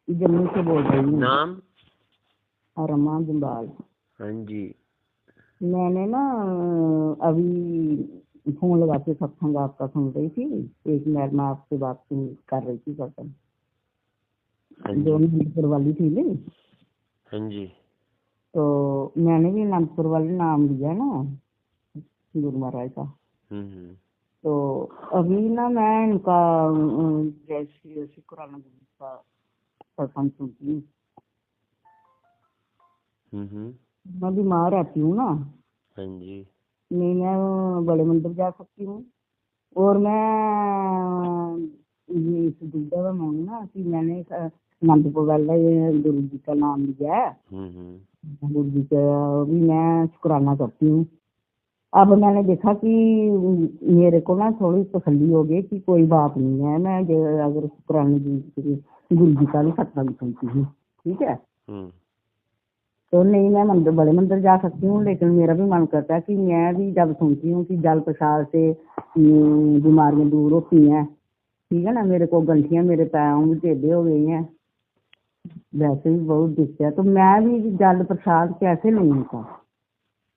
जम्मू से बोल रही हूँ। नाम? रमा जम्बाल। हाँ जी। मैंने ना अभी फोन लगा के सत्संग आपका सुन रही थी। एक मैडम आपसे बात कर रही थी सत्संग, जो अनंतपुर वाली थी नहीं। हाँ जी। तो मैंने भी अनंतपुर वाले नाम लिया ना गुरु महाराज का। तो अभी ना मैं इनका जैसे शुक्राना का सत्संग सुनती हूँ। मैं बीमार रहती हूँ ना। हाँ जी। नहीं मैं बड़े मंदिर जा सकती हूँ, और मैं ये इस दुविधा में हूँ ना कि मैंने अनंतपुर वाले गुरु जी का नाम लिया है। गुरु जी का भी मैं शुक्राना करती हूँ। अब मैंने देखा कि मेरे को ना थोड़ी तसल्ली हो गई कि कोई बात नहीं है, मैं अगर शुक्राना गुरु जी का भी सत्संग सुनती हूँ, ठीक है। तो नहीं मैं मंदिर बड़े मंदिर जा सकती हूँ, लेकिन मेरा भी मन करता है कि मैं भी जब सुनती हूँ कि जल प्रसाद से बीमारियां दूर होती हैं, ठीक है ना। मेरे को गंठियां मेरे पैरों में टेढ़े हो गई हैं, वैसे भी बहुत दिक्कत है। तो मैं भी जल प्रसाद कैसे लूँ का?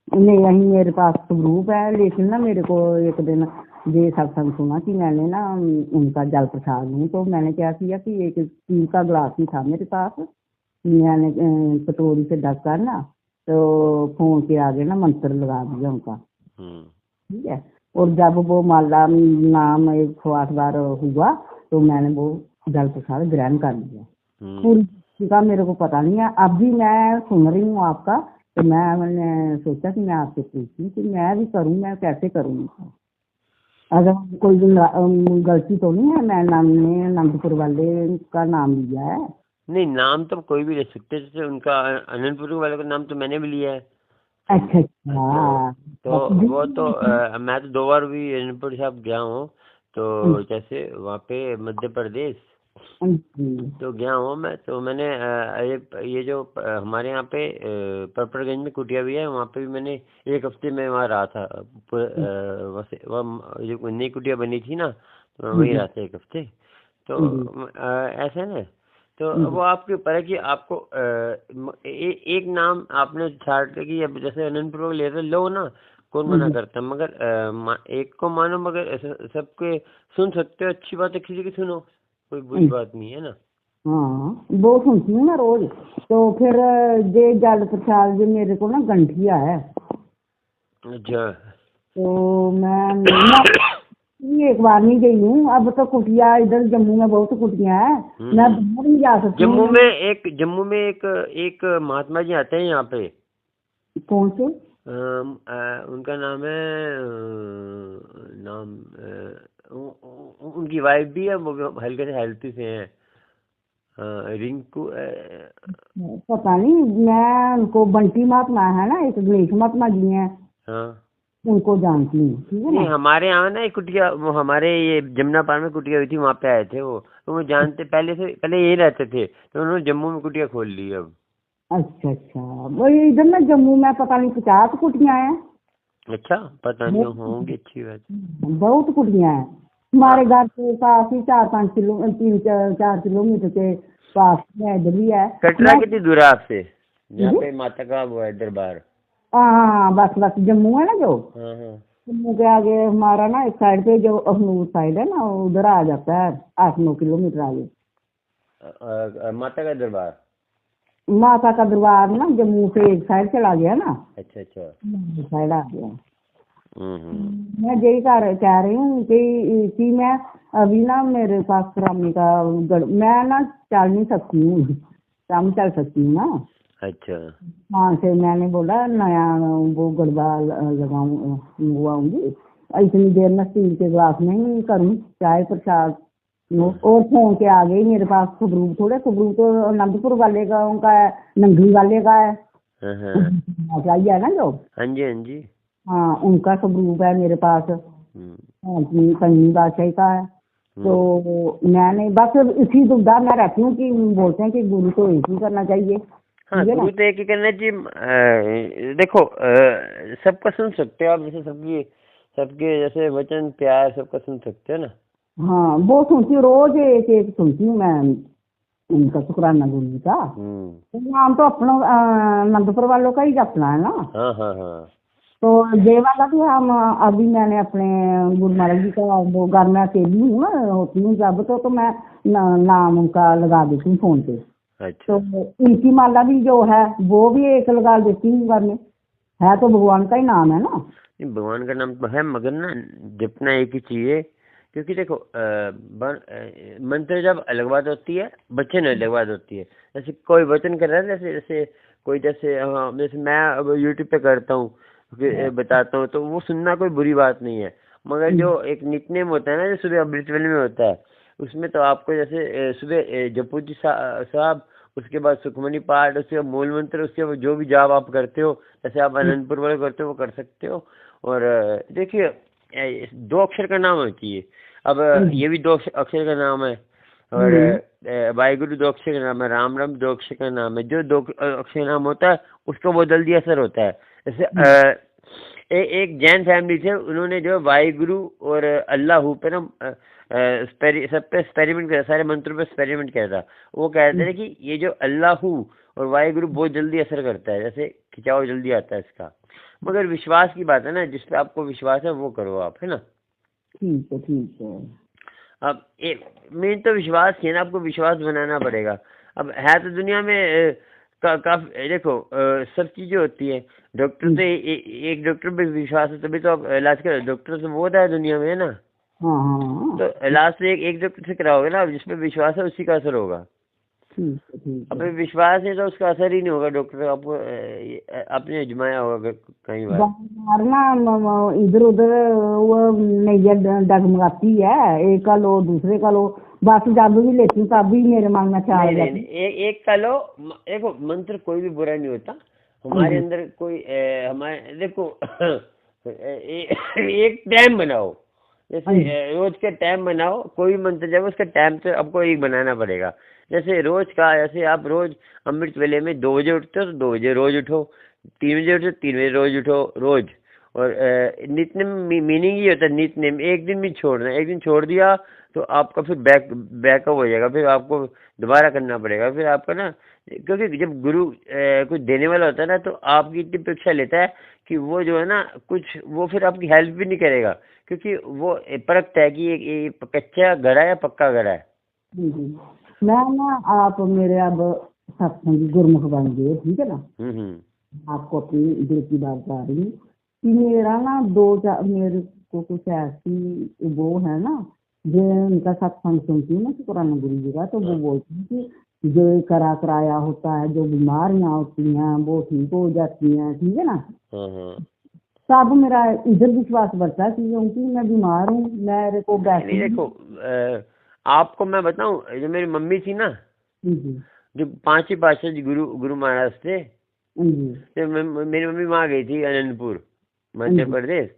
नहीं यही मेरे पास ग्रुप है, लेकिन ना मेरे को एक दिन ये सत्संग सुना कि मैंने ना उनका जल प्रसाद लूँ। तो मैंने क्या किया कि एक स्टील का गिलास ही था मेरे पास, मैंने कटोरी से ढक कर ना तो फोन के आगे ना मंत्र लगा दिया उनका, ठीक है। और जब वो माला नाम 108 बार हुआ तो मैंने वो जल प्रसाद ग्रहण कर लिया। पूरी का मेरे को पता नहीं है, अब भी मैं सुन रही हूँ आपका। तो मैंने सोचा कि मैं आपसे पूछूं कि मैं भी करूँ, मैं कैसे करूँ? अगर कोई गलती तो नहीं है? मैंने अनंतपुर वाले का नाम लिया है। नहीं नाम तो कोई भी ले सकते, जैसे उनका अनंतपुर वाले का नाम तो मैंने भी लिया है। अच्छा अच्छा। तो वो तो मैं तो 2 बार भी अनंतपुर साहब गया हूँ। तो जैसे वहाँ पे मध्य प्रदेश तो गया हूँ मैं। तो मैंने ये जो हमारे यहाँ पे परपरगंज में कुटिया भी है, वहाँ पे भी मैंने 1 हफ्ते में वहाँ रहा था। वहाँ जो नई कुटिया बनी थी ना, तो मैं वहीं रहा था 1 हफ्ते। तो ऐसा है ना। तो वो आपके ऊपर है कि आपको एक नाम आपने छाट कि अब जैसे अनंतपुर ले लो ना, कौन मना करता है। मगर एक को मानो, मगर सबके सुन सकते हो, अच्छी बात है, किसी की सुनो, कोई बुरी बात नहीं है ना। हाँ वो सुनती हूँ ना रोज। तो फिर ये जल प्रसाद जो मेरे को ना गंठिया है। अच्छा। तो मैं एक बार नहीं गई हूँ, अब तो कुटिया इधर जम्मू में बहुत कुटिया है, मैं बाहर नहीं जा सकती। जम्मू में एक महात्मा जी आते हैं यहाँ पे। कौन से? उनका नाम है उनकी वाइफ भी है, वो हल्के से हेल्थी से हैं, रिंकू। पता नहीं, मैं उनको बंटी महात्मा है ना, एक गणेश महात्मा जी हैं। हाँ उनको जानती हूँ, ठीक है ना। हमारे यहाँ ना एक कुटिया, वो हमारे ये जमुना पार में कुटिया हुई थी, वहाँ पे आए थे वो। तो वो जानते, पहले यही रहते थे, तो उन्होंने जम्मू में कुटिया खोल ली अब। अच्छा अच्छा। वही इधर ना जम्मू में पता नहीं 50 कुटियाँ हैं। अच्छा, पता नहीं होंगी, अच्छी बात। बहुत कुटियाँ हैं हमारे घर के पास ही, 4 किलोमीटर के पास में इधर भी है। कटरा कितनी दूर है आपसे, जहाँ पे माता का वो है दरबार? हाँ बस जम्मू है ना जो, जम्मू के आगे हमारा ना एक साइड पे जो अखनूर साइड है ना, उधर आ जाता है 8-9 किलोमीटर आगे माता का दरबार। माता का दरबार ना जम्मू से एक साइड चला गया ना। अच्छा अच्छा, साइड आ गया। मैं यही कह रही हूँ कि मैं अभी ना मेरे पास रामी का मैं ना चल नहीं सकती हूँ, शाम चल सकती हूँ ना। अच्छा। हाँ से मैंने बोला नया वो गड़बा लगवाऊंगी, इतनी देर में स्टील के गिलास में ही करूँ चाय प्रसाद। और फोन के आ गई मेरे पास सबरूप, थोड़े सबरूप तो अनंतपुर वाले का उनका है, नंगली वाले का है, चाहिए है ना जो। हाँ जी हाँ जी। हाँ उनका सबरूप है मेरे पास, पंचमी बादशाही का है। तो मैंने बस इसी दुविधा में रहती हूँ कि बोलते हैं कि गुरु तो एक ही करना चाहिए। हाँ गुरु तो एक ही करना चाहिए। देखो सबका सुन सकते हो आप, जैसे सबके जैसे वचन प्यार सबका सुन सकते हो ना। हाँ वो सुनती हूँ रोज, एक सुनती हूँ मैं। उनका शुक्राना गुरु जी का। तो नाम तो अपना आनंदपुर वालों का ही जपना है ना। हाँ हाँ हाँ। तो ये वाला भी हम अभी मैंने अपने गुरु महाराज जी का वो घर में अकेली हूँ ना, होती हूँ जब तो मैं नाम उनका लगा देती हूँ फोन पे। अच्छा। तो उनकी माला भी जो है वो भी एक लगा देती हूँ घर में। है तो भगवान का ही नाम है ना। नहीं, भगवान का नाम तो है मगर ना जपना एक ही चाहिए, क्योंकि देखो मंत्र जब अलग बात होती है, वचन अलग बात होती है। जैसे कोई वचन कर रहा है, जैसे जैसे कोई जैसे हाँ, जैसे मैं अब यूट्यूब पे करता हूँ, बताता हूँ, तो वो सुनना कोई बुरी बात नहीं है। मगर जो एक नित्यनेम होता है ना, जो सुबह अमृतवेले में होता है, उसमें तो आपको जैसे सुबह जपू जी साहब, उसके बाद सुखमनी पाठ, उसके बाद मूल मंत्र, उसके बाद जो भी जाप आप करते हो, जैसे आप अनंतपुर वाले करते हो वो कर सकते हो। और देखिए 2 अक्षर का नाम होना चाहिए। अब ये भी 2 अक्षर का नाम है, और वाहिगुरु 2 अक्षर का नाम है, राम राम 2 अक्षर का नाम है। जो 2 अक्षर का नाम होता है उसका बहुत जल्दी असर होता है। जैसे एक जैन फैमिली थे, उन्होंने जो वाहिगुरु और अल्लाह पे ना सब पे एक्सपेरिमेंट किया, सारे मंत्रों पे एक्सपेरिमेंट किया था। वो कहते थे कि ये जो अल्लाह और वाहिगुरु बहुत जल्दी असर करता है, जैसे खिंचाव जल्दी आता है इसका। मगर विश्वास की बात है ना, जिस पे आपको विश्वास है वो करो आप, है ना। ठीक है ठीक है। अब मेन तो विश्वास ही है ना, आपको विश्वास बनाना पड़ेगा। अब है तो दुनिया में काफी देखो सब चीजें होती है। डॉक्टर तो एक डॉक्टर पे विश्वास है तभी तो आप इलाज कर, डॉक्टर तो बहुत है दुनिया में, है ना। हाँ हाँ। तो इलाज तो एक डॉक्टर से कराओगे ना, जिसपे विश्वास है उसी का असर होगा। ठीक है ठीक अब है। विश्वास है तो उसका असर ही नहीं होगा। डॉक्टर आपको आपने आजमाया होगा कई बार। बार ना इधर उधर वो नैया डगमगाती है, एक का लो दूसरे का लो, बस जब भी लेती हूँ तब भी मेरे मन में ख्याल नहीं नहीं जाती। नहीं, एक का लो। देखो मंत्र कोई भी बुरा नहीं होता। हमारे अंदर कोई हमारे देखो एक टाइम बनाओ, जैसे रोज का टाइम बनाओ। कोई भी मंत्र जब उसका टाइम तो आपको एक बनाना पड़ेगा। जैसे रोज का, जैसे आप रोज अमृत वेले में 2 बजे उठते हो तो 2 बजे रोज उठो, 3 बजे उठो 3 बजे रोज उठो रोज। और नित्य मीनिंग ये होता है, नित्य एक दिन भी छोड़ना, एक दिन छोड़ दिया तो आपका फिर बैकअप हो जाएगा, फिर आपको दोबारा करना पड़ेगा फिर आपका ना। क्योंकि जब गुरु कुछ देने वाला होता है ना, तो आपकी इतनी परीक्षा लेता है कि वो जो है ना कुछ वो फिर आपकी हेल्प भी नहीं करेगा, क्योंकि वो परखता है कि ये कच्चा घड़ा है या पक्का घड़ा है। मैं ना आप मेरे अब सत्संगी गुरमुख बन गए, ठीक है ना। आपको अपनी दिल की बात बता रही हूँ कि मेरा ना मेरे को कुछ ऐसी वो है ना, जो उनका सत्संग सुनती हूँ ना शुक्राना गुरु जी का, तो वो बोलती है कि जो करा कराया होता है, जो बीमारियां होती हैं वो ठीक हो जाती हैं, ठीक है ना। तब मेरा इधर विश्वास बढ़ता है क्योंकि मैं बीमार हूँ, मेरे को नहीं देखो आपको मैं बताऊं, जो मेरी मम्मी थी ना, जो 5 पातशाह जी गुरु गुरु महाराज थे, तो मेरी मम्मी वहाँ गई थी अनंतपुर मध्य प्रदेश।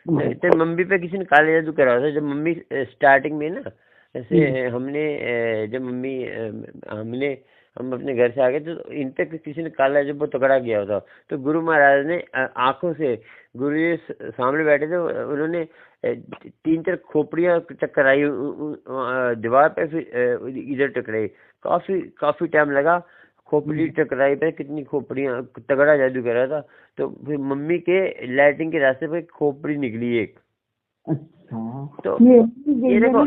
तो मम्मी पे किसी ने काला जादू करा था। जब मम्मी स्टार्टिंग में ना, जैसे हमने हम अपने घर से आ गए तो इन पे किसी ने काला जादू पकड़ा गया था। तो गुरु महाराज ने आंखों से, गुरु जी सामने बैठे थे, उन्होंने 3-4 खोपड़ियाँ टकराई दीवार पे, फिर इधर टकराई। काफी काफी टाइम लगा, खोपड़ी टकराई पे कितनी खोपड़ियाँ, तगड़ा जादू करा था। तो फिर मम्मी के लैट्रिन के रास्ते पे खोपड़ी निकली एक। तो ये देखो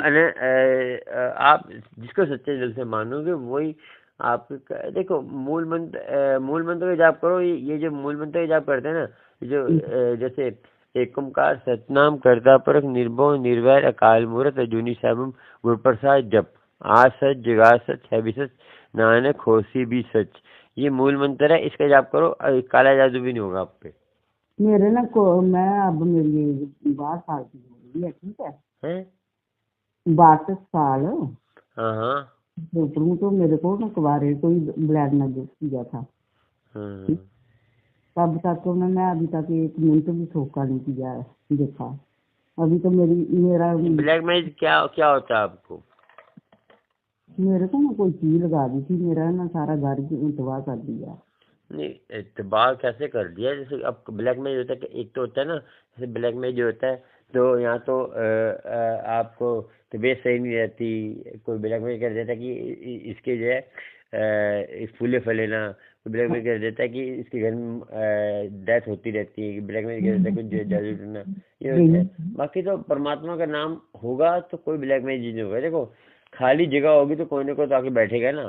आप जिसको सच्चे दिल से मानोगे वही आप देखो मूल मंत्र का जाप करो। ये जो मूल मंत्र का जाप करते हैं ना, जो जैसे एक ओंकार सतनाम करता परख निर्भव निर्वैर अकाल मूर्त अजूनी साबम गुरप्रसाद जप आज सच जगा सच है भी सच नानक होसी भी सच। ये मूल मंत्र है, इसका जाप करो, काला जादू भी नहीं होगा आप पे। मेरे ना को मैं अब मेरी 62 साल की हो रही है, ठीक है 62 साल। हाँ तो मेरे को ना कुवारे कोई ब्लड ना किया था। तब तक तो मैं अभी तक 1 मिनट भी धोखा नहीं किया देखा। अभी तो मेरा ब्लैक मैजिक क्या क्या होता है आपको? मेरे को ना कोई चीज लगा दी थी, मेरा ना सारा घर तबाह कर दिया। नहीं तबाह कैसे कर दिया? जैसे अब ब्लैक में होता है, एक तो होता है ना, जैसे ब्लैक में जो होता है तो यहाँ तो आपको तबीयत सही नहीं रहती, कोई ब्लैकमेल कर देता कि इसके जो है फूले फले ना, कोई ब्लैकमेल कर देता है कि इसके घर में डेथ होती रहती है, ब्लैकमेल कर देता है कुछ जादू टूना, ये होता है। बाकी तो परमात्मा का नाम होगा तो कोई ब्लैकमेल चीज नहीं होगा। देखो खाली जगह होगी तो कोई ना कोई तो आके बैठेगा ना।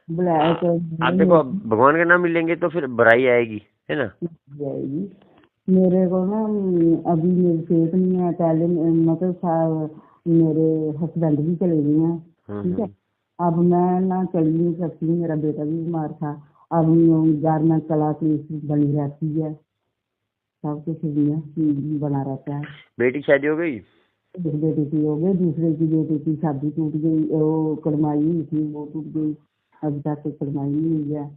आप देखो भगवान का नाम ही लेंगे तो फिर बुराई आएगी, है ना। जाएगी। मेरे को ना अभी मेरी सेहत नहीं है, पहले मतलब मेरे हस्बैंड भी चले गए हैं, ठीक है। अब मैं ना चल नहीं सकती, मेरा बेटा भी बीमार था। अब घर में कला की बनी रहती है, सब कुछ बना रहता है। बेटी की शादी हो गई? एक बेटी की हो गई, दूसरे की बेटी की शादी टूट गई, वो कड़माई हुई थी वो टूट गई, अभी तक कड़माई नहीं हुई है,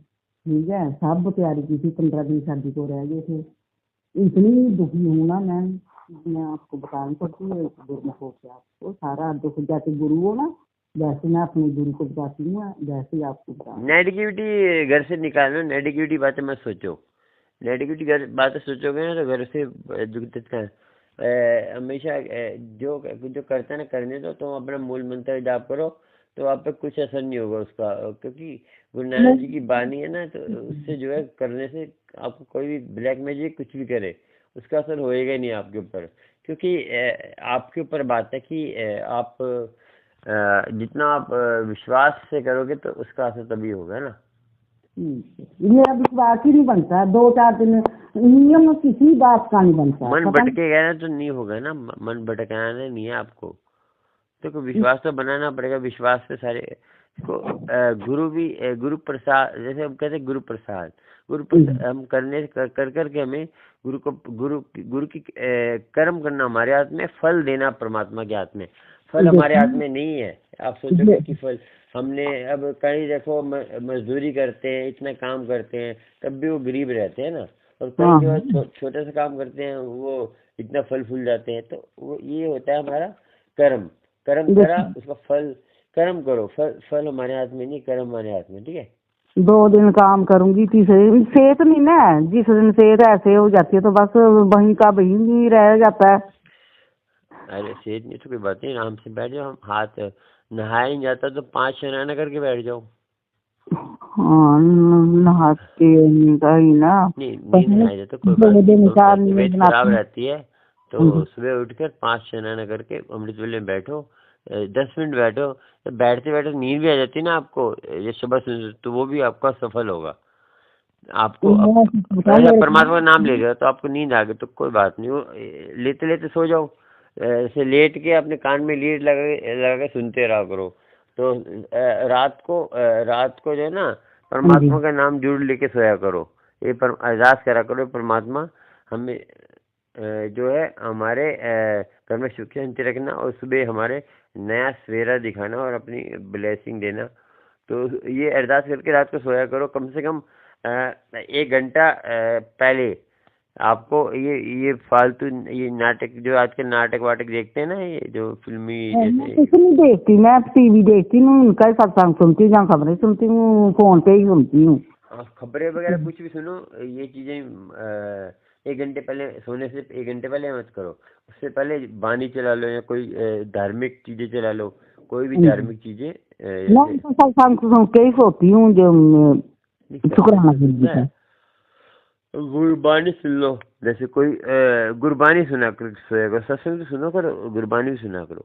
ठीक है। सब तैयारी की थी, 15 दिन शादी को रह गए थे। इतनी दुखी हूँ ना मैं आपको बता नहीं सकती। गुरमुख हो के आपको सारा दुख, जैसे गुरु हो ना वैसे मैं अपने गुरु को बताती हूँ, वैसे ही आपको बता। नेगेटिविटी घर से निकालो, नेगेटिविटी बातें मत सोचो। नेगेटिविटी बातें सोचोगे ना तो घर से दुख देता है। हमेशा जो जो करता है ना करने दो, तो अपना मूल मंत्र जाप करो तो आप पे कुछ असर नहीं होगा उसका, क्योंकि गुरु नानक जी की बानी है ना, तो उससे जो है करने से आपको कोई भी ब्लैक मैजिक कुछ भी करे उसका असर होएगा ही नहीं आपके ऊपर, क्योंकि आपके ऊपर बात है कि आप जितना आप विश्वास से करोगे तो उसका असर तभी होगा ना। मेरा विश्वास ही नहीं बनता, 2-4 दिन नियम किसी बात का नहीं बनता। मन भटकेगा ना तो नहीं होगा ना, मन भटकाना नहीं है आपको, देखो विश्वास तो बनाना पड़ेगा। विश्वास से सारे इसको गुरु भी गुरु प्रसाद, जैसे हम कहते हैं गुरु प्रसाद, हम करने कर करके हमें गुरु की कर्म करना हमारे हाथ में, फल देना परमात्मा के हाथ में। फल हमारे हाथ में नहीं है। आप सोचोगे कि फल हमने, अब कहीं देखो मजदूरी करते हैं, इतना काम करते हैं, तब भी वो गरीब रहते हैं ना, और कहीं जो छोटे से काम करते हैं वो इतना फल फूल जाते हैं। तो वो ये होता है हमारा कर्म करा, उसका फल कर्म करो, फल हमारे हाथ में नहीं, कर्म हमारे हाथ में, ठीक है। 2 दिन काम करूंगी, तीसरे दिन सेहत नहीं ना, जिस दिन सेहत ऐसे हो जाती है तो बस वहीं का वहीं ही रह जाता है। अरे सेहत नहीं तो कोई बात नहीं, आराम से बैठ जाओ। हाथ नहाया नहीं जाता तो 5 शनाना करके बैठ जाओ। हाँ नहा के ही ना, नहीं नहाया जाता कोई बात नहीं, तबीयत खराब रहती है तो सुबह उठकर 5 शनाना करके अमृत वेले में बैठो, 10 मिनट बैठो। तो बैठते बैठते नींद भी आ जाती है ना आपको, ये सुबह तो वो भी आपका सफल होगा। आपको परमात्मा का नाम ले रहे हो तो आपको नींद आ गई तो कोई बात नहीं, वो लेते लेते सो जाओ। ऐसे लेट के अपने कान में लीड लगा के सुनते रहा करो। तो रात को जो है ना परमात्मा का नाम जरूर लेके सोया करो, ये अरदास करा करो, परमात्मा हमें जो है हमारे घर में सुख शांति रखना, और सुबह हमारे नया सवेरा दिखाना और अपनी ब्लेसिंग देना। तो ये अरदास करके रात को सोया करो। कम से कम 1 घंटा पहले आपको ये फालतू ये नाटक, जो आजकल नाटक वाटक देखते हैं ना, ये जो फिल्मी, जैसे कुछ नहीं देखती मैं, टीवी देखती हूँ, उनका सत्संग सुनती हूँ, खबरें सुनती हूँ, फोन पे ही सुनती हूँ। खबरें वगैरह कुछ भी सुनो, ये चीजें 1 घंटे पहले, सोने से 1 घंटे पहले मत करो। उससे पहले बानी चला लो या कोई धार्मिक चीजें चला लो, कोई भी धार्मिक चीजें। मैं सत्संग सुन के ही सोती हूँ, जो शुक्राना गुरबानी सुन लो, जैसे कोई गुरबानी सुना करो, सोएगा सत्संग तो सुनो करो, गुरबानी भी सुना करो,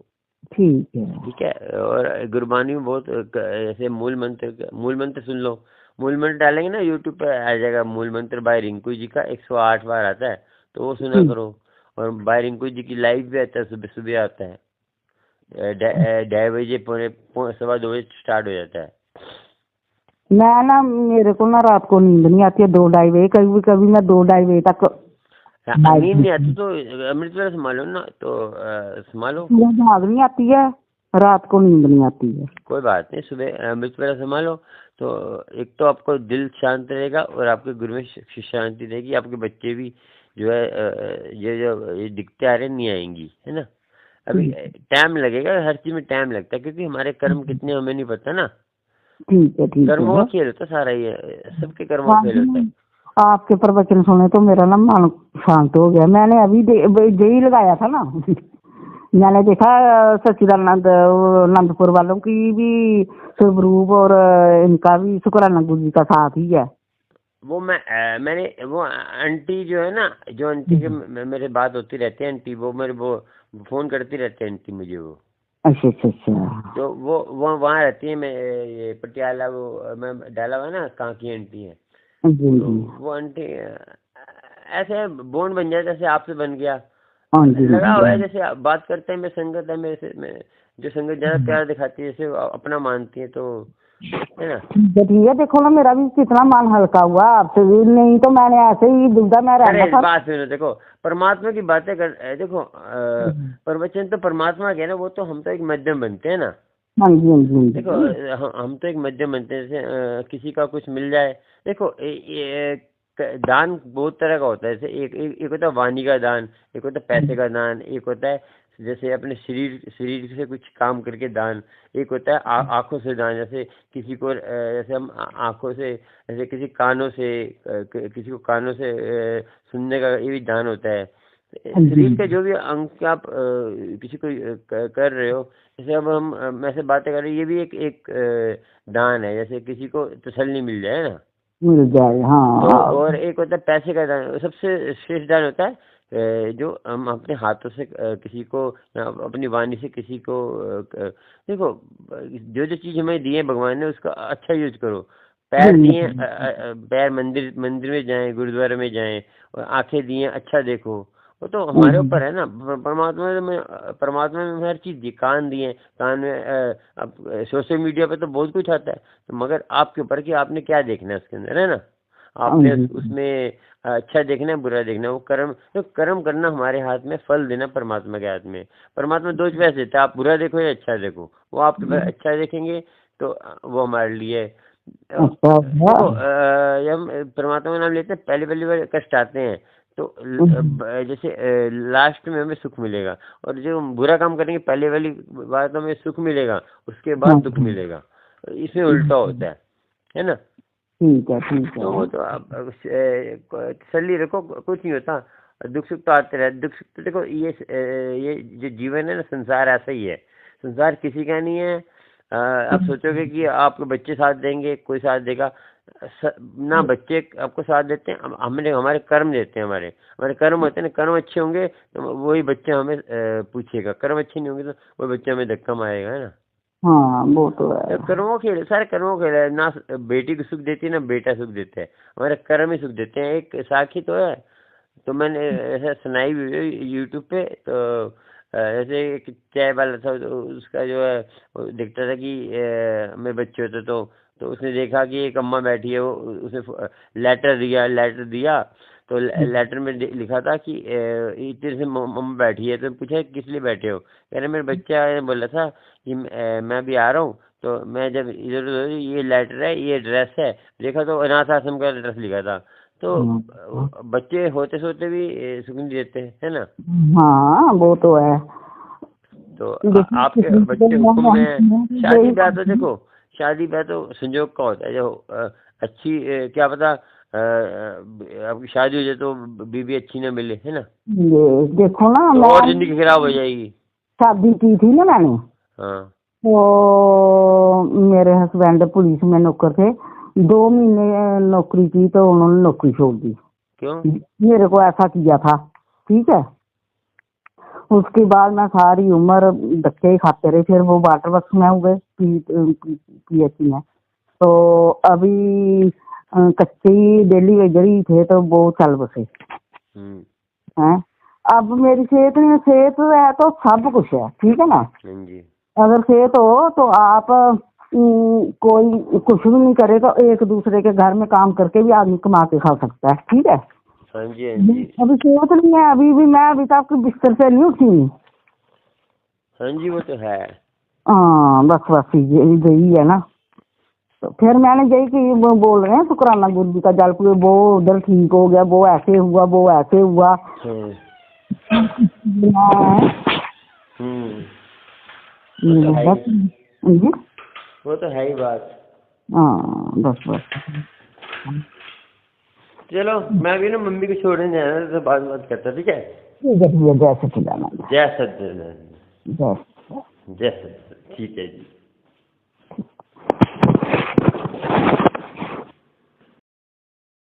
ठीक है। और गुरबानी में बहुत ऐसे मूल मंत्र सुन लो। मूल मंत्र डालेंगे ना यूट्यूब पे आ जाएगा, मूल मंत्र बाय रिंकू जी का 108 बार आता है, तो वो सुना करो। और बाय रिंकू जी की लाइव भी आता है, सुबह सुबह आता है, 2:30 बजे, 2:15 बजे स्टार्ट हो जाता है। मैं ना, मेरे को ना रात को नींद नहीं आती है, 2-2:30 बजे, कभी मैं 2-2:30 बजे तक नींद नहीं आती तो अमृत वेला संभालो ना, तो संभालो। भाग नहीं आती है, रात को नींद नहीं आती है, कोई बात नहीं, सुबह अमृत वेला संभालो तो एक तो आपको दिल शांत रहेगा और आपके गुरु में शांति रहेगी। आपके बच्चे भी जो है ये दिखते आ रहे नहीं आएंगी, है ना। अभी टाइम लगेगा, हर चीज में टाइम लगता है, क्योंकि हमारे कर्म कितने हमें नहीं पता ना। ठीक है कर्मों का खेल होता सारा, ये सबके कर्मों का खेल होता है। आपके प्रवचन सुने तो मेरा ना मन शांत हो गया। मैंने अभी यही लगाया था ना, मैंने देखा सच्चिदानंद आनंदपुर वालों की भी स्वरूप और इनका भी शुक्रानंद गुरु जी का साथ ही है। वो मैंने वो आंटी जो है ना, जो आंटी के मेरे बात होती रहती है, आंटी वो मेरे वो फोन करती रहती है आंटी मुझे वो। अच्छा अच्छा अच्छा। तो वो वहाँ रहती है, मैं ये पटियाला, वो मैं डाला हुआ ना कहाँ की आंटी है। जी तो जी। वो आंटी ऐसे बॉन्ड बन जाए जैसे आपसे बन गया, हाँ जी लगा हुआ है। जी। जैसे आप बात करते हैं, मैं संगत है मेरे से, मैं जो संगत ज्यादा प्यार दिखाती है, जैसे अपना मानती है, तो है ना। ठीक है, देखो ना मेरा भी कितना मन हल्का हुआ आपसे भी, नहीं तो मैंने ऐसे ही दुविधा में अरे रहना था। बात सुनो, देखो परमात्मा की बातें कर, देखो प्रवचन तो परमात्मा के है ना, वो तो हम तो एक माध्यम बनते हैं ना। हाँ जी हाँ जी हाँ देखो जी। हम तो एक मध्यम बनते हैं, जैसे किसी का कुछ मिल जाए। देखो दान बहुत तरह का होता है। जैसे एक होता है वाणी का दान, एक होता है पैसे का दान, एक होता है जैसे अपने शरीर से कुछ काम करके दान, एक होता है आंखों से दान। जैसे किसी को जैसे हम आंखों से, जैसे किसी कानों से, किसी को कानों से सुनने का, ये भी दान होता है। शरीर का जो भी अंग आप किसी को कर रहे हो, जैसे अब हम मैं से बातें कर रहे हैं, ये भी एक दान है। जैसे किसी को तसल्ली मिल जाए ना, मिल जाए हाँ। तो और एक होता है पैसे का दान। सबसे श्रेष्ठ दान होता है जो हम अपने हाथों से किसी को, अपनी वाणी से किसी को देखो जो जो चीज हमें दी है भगवान ने, उसका अच्छा यूज करो। पैर दिए, पैर मंदिर मंदिर में जाएं, गुरुद्वारे में जाएं, और आंखें दिए अच्छा देखो, वो तो हमारे ऊपर है ना। परमात्मा में हर चीज दी, कान दिए, कान में अब सोशल मीडिया पे तो बहुत कुछ आता है, तो मगर आपके ऊपर कि आपने क्या देखना है उसके अंदर, है ना। आपने उसमें अच्छा देखना है, बुरा देखना है, वो कर्म, तो कर्म करना हमारे हाथ में, फल देना परमात्मा के हाथ में। परमात्मा दो चॉइस देता है, आप बुरा देखो या अच्छा देखो। वो आप अच्छा देखेंगे तो वो हमारे लिए देखो हम परमात्मा का नाम लेते हैं, पहले पहली बार कष्ट आते हैं, तो जैसे लास्ट में हमें सुख मिलेगा, और जो बुरा काम करेंगे पहले वाली बार तो हमें सुख मिलेगा, उसके बाद दुख मिलेगा। इसमें उल्टा होता है ना। ठीक है ठीक है। तो वो तो आप तसल्ली रखो, कुछ नहीं होता। दुख सुख तो आते रहते, दुख सुख तो देखो ये जो जीवन है ना, संसार ऐसा ही है। संसार किसी का नहीं है। आप सोचोगे कि आपके बच्चे साथ देंगे, कोई साथ देगा ना, बच्चे आपको साथ देते हैं, हमने हमारे कर्म देते हैं, हमारे हमारे कर्म होते हैं ना। कर्म अच्छे होंगे तो वही बच्चा हमें पूछेगा, कर्म अच्छे नहीं होंगे तो वही बच्चा हमें धक्का मारेगा, है ना। हाँ वो तो है। कर्मों खेल, सारे कर्मों खेल है ना। बेटी को सुख देती है ना बेटा सुख देता है, हमारे कर्म ही सुख देते हैं। एक साखी तो है, तो मैंने ऐसा सुनाई भी यूट्यूब पे। तो ऐसे एक चाय वाला था, तो उसका जो है वो देखता था कि मेरे बच्चे होते, तो उसने देखा कि एक अम्मा बैठी है, वो उसने लेटर दिया। तो लेटर में लिखा था कि इतने से मम्मा बैठी है। तो पूछा किस लिए बैठे हो, कह रहे मेरे बच्चा ने बोला था कि मैं भी आ रहा हूँ। तो मैं जब इधर उधर, ये लेटर है, ये एड्रेस है, देखा तो अनाथ आश्रम का एड्रेस लिखा था। तो बच्चे होते सोते भी सुख नहीं देते, है ना। हाँ वो तो है। तो आपके बच्चे हुक्म में, शादी ब्याह तो देखो, शादी ब्याह तो संजोग का होता है। जो अच्छी क्या पता आपकी शादी हो जाए तो बीवी अच्छी ना मिले, है ना। ये देखो ना, तो मैं और जिंदगी खराब हो जाएगी। शादी की थी ना मैंने, हाँ तो मेरे हस्बैंड पुलिस में नौकर थे। 2 महीने नौकरी की तो उन्होंने नौकरी छोड़ दी। क्यों? मेरे को ऐसा किया था, ठीक है। उसके बाद मैं सारी उम्र धक्के ही खाते रहे। फिर वो वाटर वर्क्स में हुए, PHC में। तो अभी कच्चे ही डेली वेजर ही थे, तो वो चल बसे हैं। अब मेरी सेहत नहीं, सेहत है तो सब कुछ है, ठीक है ना। जी। अगर सेहत हो तो आप कोई कुछ भी नहीं करे तो एक दूसरे के घर में काम करके भी आदमी कमा के खा सकता है, ठीक है। हाँ जी हाँ जी। अभी सेहत नहीं है, मैं अभी तक बिस्तर से नहीं उठी। हाँ जी वो तो है। हाँ बस यही है ना। तो फिर मैंने यही कि वो बोल रहे हैं शुक्राना गुरु जी का जल पियो, वो उधर ठीक हो गया, वो ऐसे हुआ, वो ऐसे हुआ। वो तो है ही बात। हाँ बस। चलो मैं भी ना मम्मी को छोड़ने जाना, तो बात करता, ठीक है। जय सच्चिदानंद। जय सच्चिदानंद। जय जय सत, ठीक है जी।